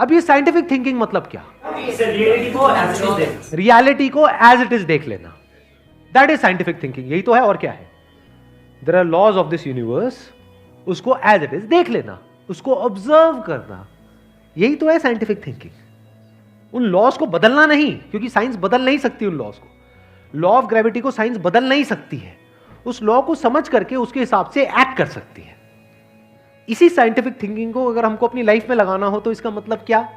अब ये scientific thinking मतलब क्या? रियलिटी को एज इट इज देख लेना, दैट इज साइंटिफिक थिंकिंग। यही तो है, और क्या है? There are laws of this universe, उसको एज इट इज देख लेना, उसको ऑब्जर्व करना, यही तो है साइंटिफिक थिंकिंग। उन लॉज को बदलना नहीं, क्योंकि साइंस बदल नहीं सकती उन लॉज को। लॉ ऑफ ग्रेविटी को साइंस बदल नहीं सकती है, उस लॉ को समझ करके उसके हिसाब से एक्ट कर सकती है। इसी साइंटिफिक थिंकिंग को अगर हमको अपनी लाइफ में लगाना हो तो इसका मतलब क्या?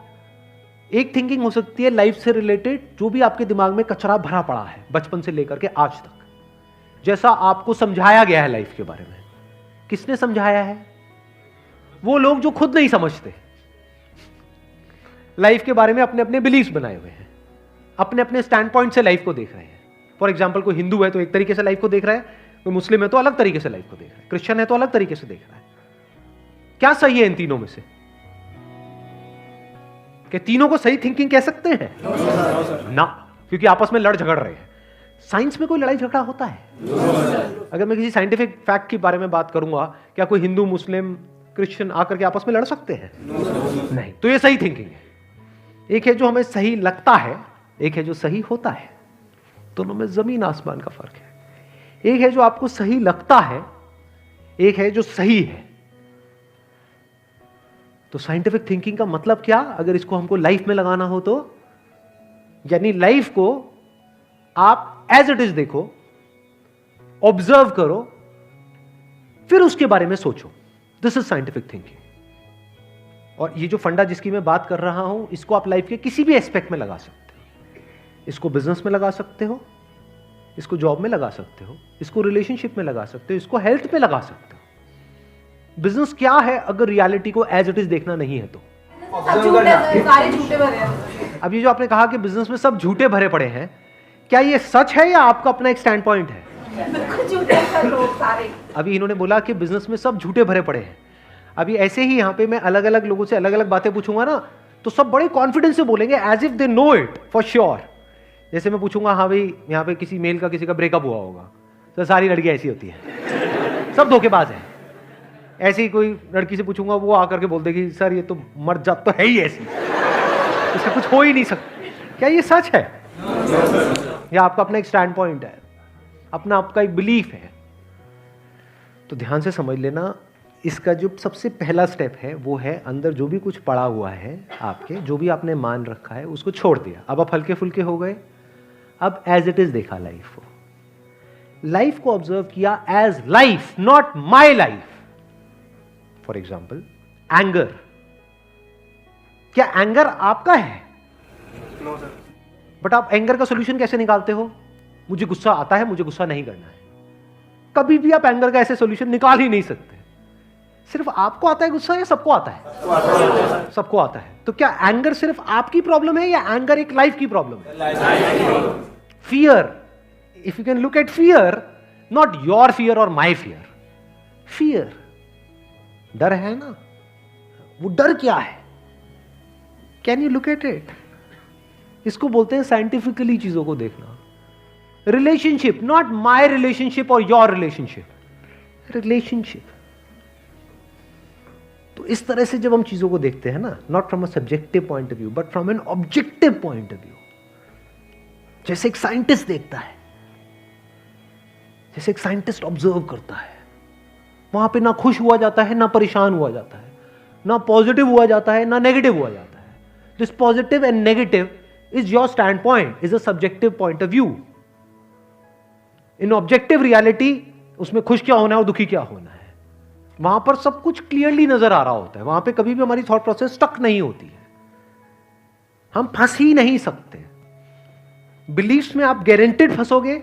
एक थिंकिंग हो सकती है लाइफ से रिलेटेड, जो भी आपके दिमाग में कचरा भरा पड़ा है बचपन से लेकर के आज तक, जैसा आपको समझाया गया है लाइफ के बारे में। किसने समझाया है? वो लोग जो खुद नहीं समझते, लाइफ के बारे में अपने अपने बिलीव्स बनाए हुए हैं, अपने अपने स्टैंड पॉइंट से लाइफ को देख रहे हैं। फॉर एग्जाम्पल, कोई हिंदू है तो एक तरीके से लाइफ को देख रहा है, कोई मुस्लिम है तो अलग तरीके से लाइफ को देख रहा है, क्रिश्चियन है तो अलग तरीके से देख रहा है। क्या सही है इन तीनों में से? कि तीनों को सही थिंकिंग कह सकते हैं? ना, क्योंकि आपस में लड़ झगड़ रहे हैं। साइंस में कोई लड़ाई झगड़ा होता है? अगर मैं किसी साइंटिफिक फैक्ट के बारे में बात करूंगा, क्या कोई हिंदू, मुस्लिम, क्रिश्चियन आकर के आपस में लड़ सकते हैं? नहीं। तो ये सही थिंकिंग है। एक है जो हमें सही लगता है, एक है जो सही होता है। दोनों में जमीन आसमान का फर्क है। एक है जो आपको सही लगता है, एक है जो सही है। तो साइंटिफिक थिंकिंग का मतलब क्या, अगर इसको हमको लाइफ में लगाना हो तो? यानी लाइफ को आप एज इट इज देखो, ऑब्जर्व करो, फिर उसके बारे में सोचो। This is scientific thinking. और ये जो फंडा जिसकी मैं बात कर रहा हूं, इसको आप लाइफ के किसी भी एस्पेक्ट में लगा सकते हो। इसको बिजनेस में लगा सकते हो, इसको जॉब में लगा सकते हो, इसको रिलेशनशिप में लगा सकते हो, इसको हेल्थ में लगा सकते हो। बिजनेस क्या है अगर रियलिटी को एज इट इज देखना नहीं है तो? अब ये जो आपने कहा कि बिजनेस में सब झूठे भरे पड़े हैं, क्या ये सच है या आपका अपना एक स्टैंड पॉइंट है? अभी इन्होंने बोला कि बिजनेस में सब झूठे भरे पड़े हैं। अभी ऐसे ही यहाँ पे मैं अलग अलग लोगों से अलग अलग बातें पूछूंगा ना, तो सब बड़े कॉन्फिडेंस से बोलेंगे, as if they know it for sure. जैसे मैं पूछूंगा, हाँ भाई यहाँ पे किसी मेल का किसी का ब्रेकअप हुआ होगा, तो सारी लड़कियां ऐसी होती हैं, सब धोखेबाज हैं। ऐसे ही कोई लड़की से पूछूंगा, वो आकर के बोल देगी, सर ये तो मर जात तो है ही ऐसी, इसका कुछ हो ही नहीं सकता। क्या ये सच है? या आपका अपना एक स्टैंड पॉइंट है, अपना आपका एक बिलीफ है? तो ध्यान से समझ लेना, इसका जो सबसे पहला स्टेप है वो है अंदर जो भी कुछ पड़ा हुआ है आपके, जो भी आपने मान रखा है उसको छोड़ दिया। अब आप हल्के फुल्के हो गए, अब एज इट इज देखा लाइफ को, लाइफ को ऑब्जर्व किया as life, not my life. For example, anger. क्या एंगर आपका है? No sir. बट आप एंगर का सोल्यूशन कैसे निकालते हो? मुझे गुस्सा आता है, मुझे गुस्सा नहीं करना है। कभी भी आप एंगर का ऐसे सोल्यूशन निकाल ही नहीं सकते। सिर्फ आपको आता है गुस्सा या सबको आता है? सबको आता है। तो क्या एंगर सिर्फ आपकी प्रॉब्लम है या एंगर एक लाइफ की प्रॉब्लम है? Fear, if you can look at fear, not your fear और माई फियर, फियर, डर है ना, वो डर क्या है? Can you look at it? इसको बोलते हैं साइंटिफिकली चीजों को देखना। रिलेशनशिप, नॉट माई रिलेशनशिप और योर रिलेशनशिप, रिलेशनशिप। तो इस तरह से जब हम चीजों को देखते हैं ना, not from a subjective point of view but from an objective point of view, जैसे एक साइंटिस्ट देखता है, जैसे एक साइंटिस्ट ऑब्जर्व करता है, वहां पे ना खुश हुआ जाता है, ना परेशान हुआ जाता है, ना पॉजिटिव हुआ जाता है, ना नेगेटिव हुआ जाता है। This positive and negative is your stand point, is a subjective point of view. In objective reality, उसमें खुश क्या होना है और दुखी क्या होना है, वहां पर सब कुछ क्लियरली नजर आ रहा होता है। वहां पे कभी भी हमारी थॉट प्रोसेस स्टक नहीं होती है, हम फंस ही नहीं सकते। बिलीफ्स में आप गारंटेड फंसोगे।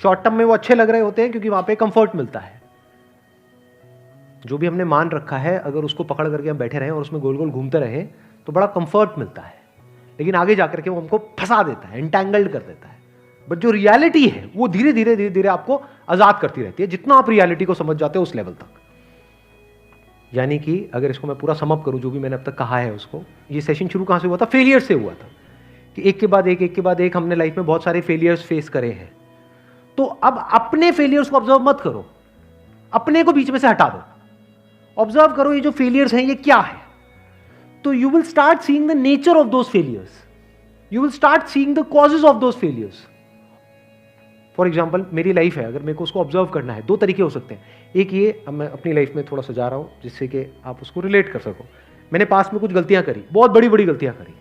शॉर्ट टर्म में वो अच्छे लग रहे होते हैं क्योंकि वहां पे कंफर्ट मिलता है। जो भी हमने मान रखा है, अगर उसको पकड़ करके हम बैठे रहें और उसमें गोल गोल घूमते रहें तो बड़ा कंफर्ट मिलता है, लेकिन आगे जाकर के वो हमको फंसा देता है, एंटैंगल्ड कर देता है। बट जो रियलिटी है वो धीरे धीरे धीरे धीरे आपको आजाद करती रहती है, जितना आप रियलिटी को समझ जाते हो उस लेवल तक। यानी कि अगर इसको मैं पूरा समअप करूं, जो भी मैंने अब तक कहा है उसको, ये सेशन शुरू कहां से हुआ था? फेलियर से हुआ था कि एक के बाद एक हमने लाइफ में बहुत सारे फेलियर्स फेस करे हैं। तो अब अपने फेलियर्स को ऑब्जर्व मत करो, अपने को बीच में से हटा दो, ऑब्जर्व करो ये जो फेलियर्स हैं ये क्या है। तो you will start seeing the nature of those failures, you will start seeing the causes of those failures. For example मेरी लाइफ है, अगर मेरे को उसको ऑब्जर्व करना है, दो तरीके हो सकते हैं. एक ये, अब मैं अपनी लाइफ में थोड़ा सजा रहा हूँ जिससे कि आप उसको रिलेट कर सको. मैंने पास में कुछ गलतियां करी, बहुत बड़ी बड़ी गलतियां करी,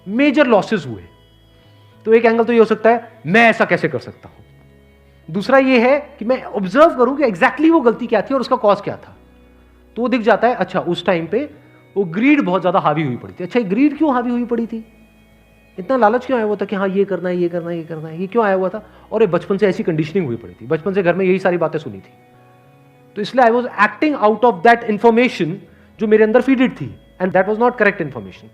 मेजर लॉसेस हुए. तो एक एंगल तो ये हो सकता है मैं ऐसा कैसे कर सकता हूं. दूसरा ये है कि मैं ऑब्जर्व करूं कि एग्जैक्टली वो गलती क्या थी और उसका कॉज क्या था. तो वो दिख जाता है, अच्छा उस टाइम पे वो ग्रीड बहुत ज्यादा हावी हुई पड़ी थी. अच्छा ग्रीड क्यों हावी हुई पड़ी थी, इतना लालच क्यों आया हुआ था कि हाँ ये करना है, ये करना है, ये करना है, ये क्यों आया हुआ था. और ये बचपन से ऐसी कंडीशनिंग हुई पड़ी थी, बचपन से घर में यही सारी बातें सुनी थी. तो इसलिए I was acting out of that information जो मेरे अंदर फीडेड थी, and that was not correct information.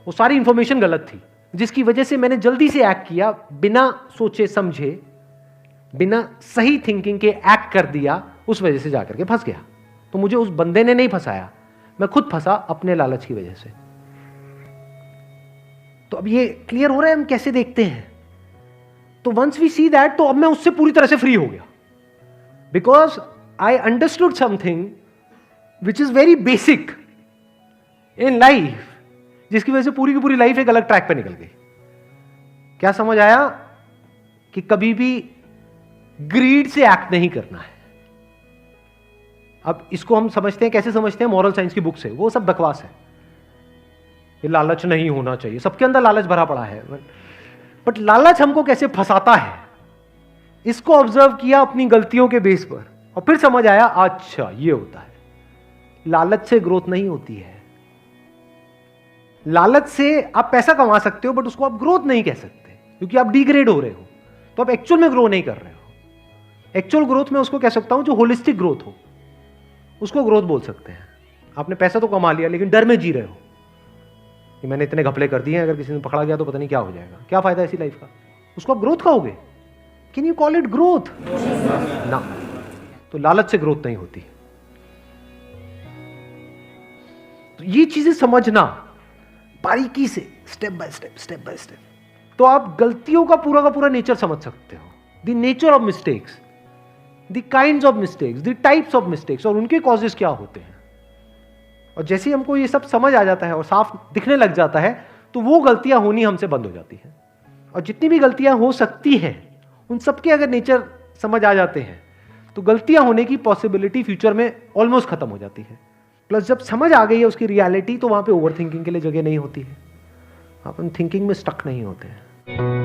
वो सारी इंफॉर्मेशन गलत थी, जिसकी वजह से मैंने जल्दी से एक्ट किया, बिना सोचे समझे, बिना सही थिंकिंग के एक्ट कर दिया. उस वजह से जाकर के फंस गया. तो मुझे उस बंदे ने नहीं फंसाया, मैं खुद फंसा अपने लालच की वजह से. तो अब ये क्लियर हो रहा है हम कैसे देखते हैं. तो वंस वी सी दैट, तो अब मैं उससे पूरी तरह से फ्री हो गया, because I understood something which is very basic in life, जिसकी वजह से पूरी की पूरी लाइफ एक अलग ट्रैक पे निकल गई. क्या समझ आया कि कभी भी ग्रीड से एक्ट नहीं करना है. अब इसको हम समझते हैं, कैसे समझते हैं, मॉरल साइंस की बुक से. वो सब बकवास है, ये लालच नहीं होना चाहिए, सबके अंदर लालच भरा पड़ा है. बट लालच हमको कैसे फंसाता है, इसको ऑब्जर्व किया अपनी गलतियों के बेस पर, और फिर समझ आया अच्छा ये होता है. लालच से ग्रोथ नहीं होती है. लालच से आप पैसा कमा सकते हो, बट उसको आप ग्रोथ नहीं कह सकते, क्योंकि आप डिग्रेड हो रहे हो. तो आप एक्चुअल में ग्रो नहीं कर रहे हो. एक्चुअल ग्रोथ में उसको कह सकता हूं जो होलिस्टिक ग्रोथ हो, उसको ग्रोथ बोल सकते हैं. आपने पैसा तो कमा लिया, लेकिन डर में जी रहे हो कि मैंने इतने घपले कर दिए हैं, अगर किसी ने पकड़ा गया तो पता नहीं क्या हो जाएगा, क्या फायदा ऐसी लाइफ का. उसको आप ग्रोथ कहोगे? Can you call it growth? ना. तो लालच से ग्रोथ नहीं होती. तो ये चीजें समझना बारीकी से, step by step, step by step, तो आप गलतियों का पूरा नेचर समझ सकते हो. The nature of mistakes, the kinds of mistakes, the types of mistakes, और उनके कॉजेस क्या होते हैं. और जैसे ही हमको ये सब समझ आ जाता है और साफ दिखने लग जाता है, तो वो गलतियां होनी हमसे बंद हो जाती हैं. और जितनी भी गलतियां हो सकती हैं, उन सबके अगर नेचर समझ आ जाते हैं, तो गलतियां होने की पॉसिबिलिटी फ्यूचर में ऑलमोस्ट खत्म हो जाती है. प्लस जब समझ आ गई है उसकी रियलिटी, तो वहां पे ओवर थिंकिंग के लिए जगह नहीं होती है. अपन थिंकिंग में स्टक नहीं होते हैं.